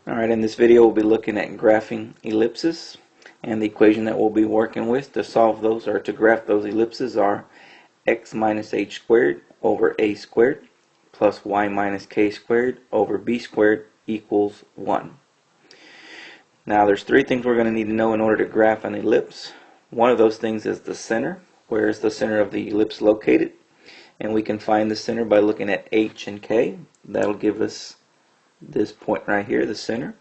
Alright, in this video we'll be looking at graphing ellipses, and the equation that we'll be working with to solve those or to graph those ellipses are x minus h squared over a squared plus y minus k squared over b squared equals 1. Now there's three things we're going to need to know in order to graph an ellipse. One of those things is the center. Where is the center of the ellipse located? And we can find the center by looking at h and k. That'll give us this point right here, the center.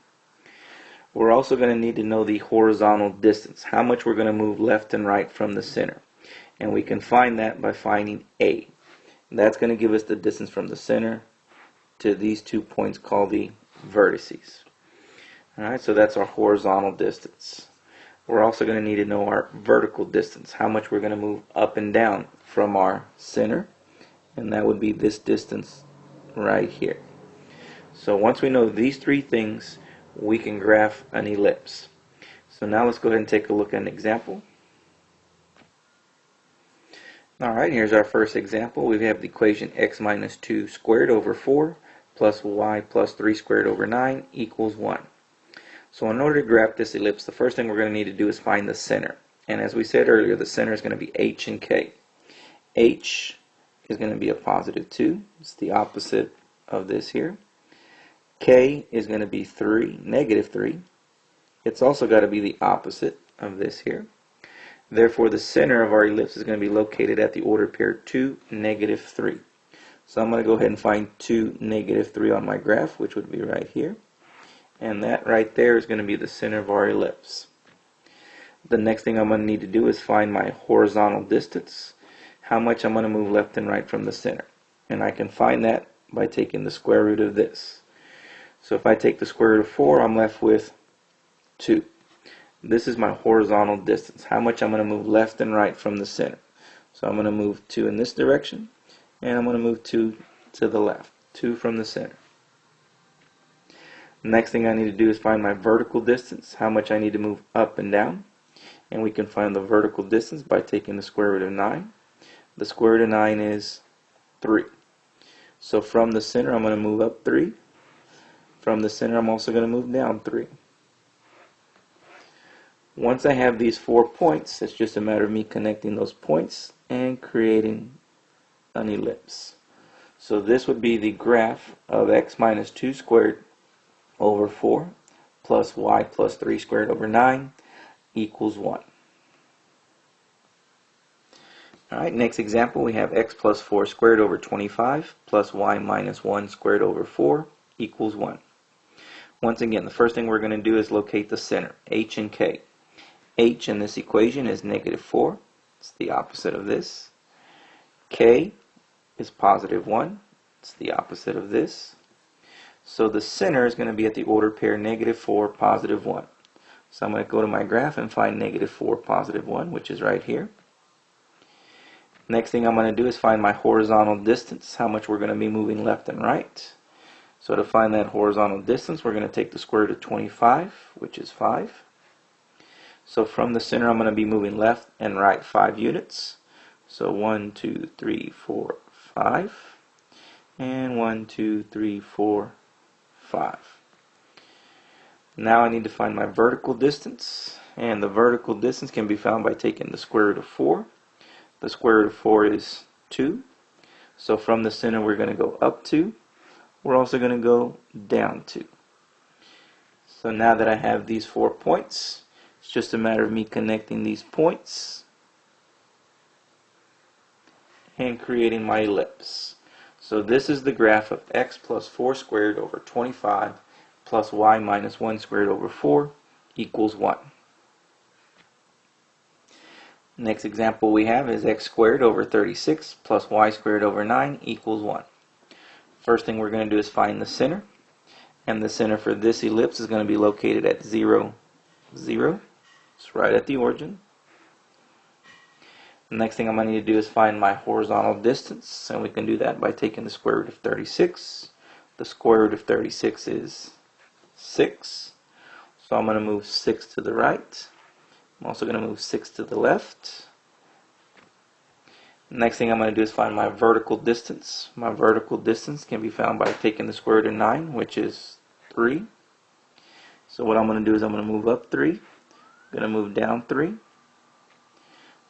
We're also going to need to know the horizontal distance, how much we're going to move left and right from the center. And we can find that by finding A. That's going to give us the distance from the center to these 2 points called the vertices. Alright, so that's our horizontal distance. We're also going to need to know our vertical distance, how much we're going to move up and down from our center. And that would be this distance right here. So once we know these three things, we can graph an ellipse. So now let's go ahead and take a look at an example. Alright, here's our first example. We have the equation x minus 2 squared over 4 plus y plus 3 squared over 9 equals 1. So in order to graph this ellipse, the first thing we're going to need to do is find the center. And as we said earlier, the center is going to be h and k. H is going to be a positive 2. It's the opposite of this here. K is going to be 3, negative 3. It's also got to be the opposite of this here. Therefore, the center of our ellipse is going to be located at the order pair 2, negative 3. So I'm going to go ahead and find 2, negative 3 on my graph, which would be right here. And that right there is going to be the center of our ellipse. The next thing I'm going to need to do is find my horizontal distance, how much I'm going to move left and right from the center. And I can find that by taking the square root of this. So if I take the square root of 4, I'm left with 2. This is my horizontal distance, how much I'm going to move left and right from the center. So I'm going to move 2 in this direction, and I'm going to move 2 to the left, 2 from the center. Next thing I need to do is find my vertical distance, how much I need to move up and down. And we can find the vertical distance by taking the square root of 9. The square root of 9 is 3. So from the center I'm going to move up 3. From the center I'm also going to move down 3. Once I have these 4 points, it's just a matter of me connecting those points and creating an ellipse. So this would be the graph of x minus 2 squared over 4 plus y plus 3 squared over 9 equals 1. Alright, next example, we have x plus 4 squared over 25 plus y minus 1 squared over 4 equals 1. Once again, the first thing we're going to do is locate the center, h and k. H in this equation is negative 4. It's the opposite of this. K is positive 1. It's the opposite of this. So the center is going to be at the order pair negative 4, positive 1. So I'm going to go to my graph and find negative 4, positive 1, which is right here. Next thing I'm going to do is find my horizontal distance, how much we're going to be moving left and right. So to find that horizontal distance, we're going to take the square root of 25, which is 5. So from the center, I'm going to be moving left and right 5 units. So 1, 2, 3, 4, 5. And 1, 2, 3, 4, 5. Now I need to find my vertical distance. And the vertical distance can be found by taking the square root of 4. The square root of 4 is 2. So from the center, we're going to go up 2. We're also going to go down 2. So now that I have these 4 points, it's just a matter of me connecting these points and creating my ellipse. So this is the graph of x plus 4 squared over 25 plus y minus 1 squared over 4 equals 1. Next example we have is x squared over 36 plus y squared over 9 equals 1. First thing we're going to do is find the center. And the center for this ellipse is going to be located at 0, 0. It's right at the origin. The next thing I'm going to need to do is find my horizontal distance. And we can do that by taking the square root of 36. The square root of 36 is 6. So I'm going to move 6 to the right. I'm also going to move 6 to the left. Next thing I'm going to do is find my vertical distance. My vertical distance can be found by taking the square root of 9, which is 3. So what I'm going to do is I'm going to move up 3, I'm going to move down 3.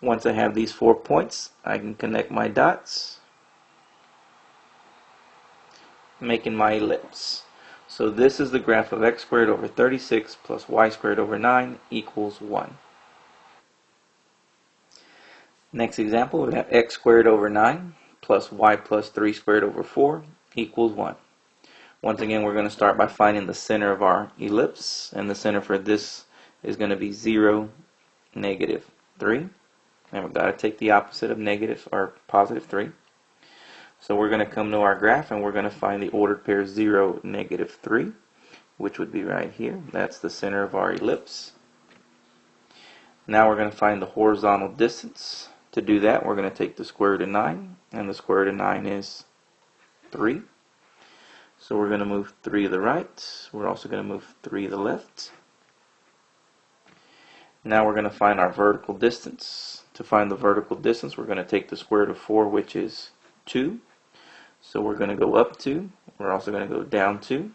Once I have these 4 points, I can connect my dots, making my ellipse. So this is the graph of x squared over 36 plus y squared over 9 equals 1. Next example, we have x squared over 9 plus y plus 3 squared over 4 equals 1. Once again, we're going to start by finding the center of our ellipse, and the center for this is going to be 0, negative 3. And we've got to take the opposite of negative or positive 3. So we're going to come to our graph and we're going to find the ordered pair 0, negative 3, which would be right here. That's the center of our ellipse. Now we're going to find the horizontal distance. To do that, we're going to take the square root of 9, and the square root of 9 is 3. So we're going to move 3 to the right. We're also going to move 3 to the left. Now we're going to find our vertical distance. To find the vertical distance, we're going to take the square root of 4, which is 2. So we're going to go up 2. We're also going to go down 2.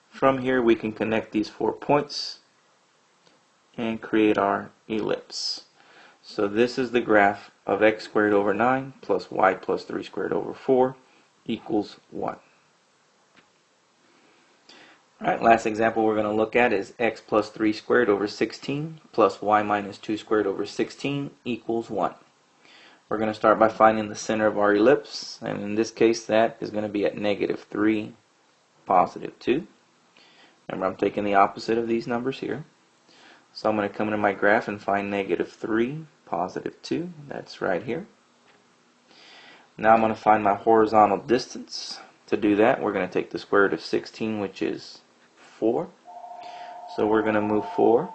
From here, we can connect these 4 points and create our ellipse. So this is the graph of x squared over 9 plus y plus 3 squared over 4 equals 1. Alright, last example we're going to look at is x plus 3 squared over 16 plus y minus 2 squared over 16 equals 1. We're going to start by finding the center of our ellipse, and in this case that is going to be at negative 3, positive 2. Remember, I'm taking the opposite of these numbers here. So I'm going to come into my graph and find negative 3, positive 2. That's right here. Now I'm going to find my horizontal distance. To do that, we're going to take the square root of 16, which is 4. So we're going to move 4.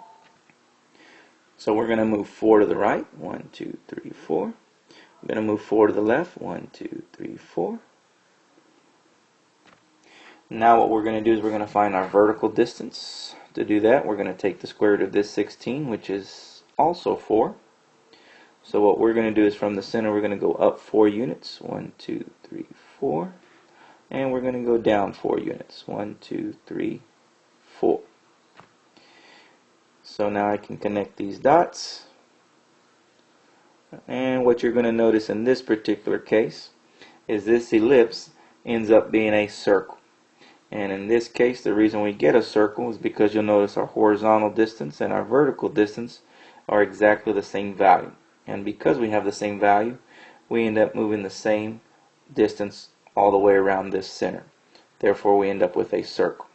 So we're going to move 4 to the right. 1, 2, 3, 4. We're going to move 4 to the left. 1, 2, 3, 4. Now what we're going to do is we're going to find our vertical distance. To do that, we're going to take the square root of this 16, which is also 4. So what we're going to do is from the center, we're going to go up 4 units. 1, 2, 3, 4. And we're going to go down 4 units. 1, 2, 3, 4. So now I can connect these dots. And what you're going to notice in this particular case is this ellipse ends up being a circle. And in this case, the reason we get a circle is because you'll notice our horizontal distance and our vertical distance are exactly the same value. And because we have the same value, we end up moving the same distance all the way around this center. Therefore, we end up with a circle.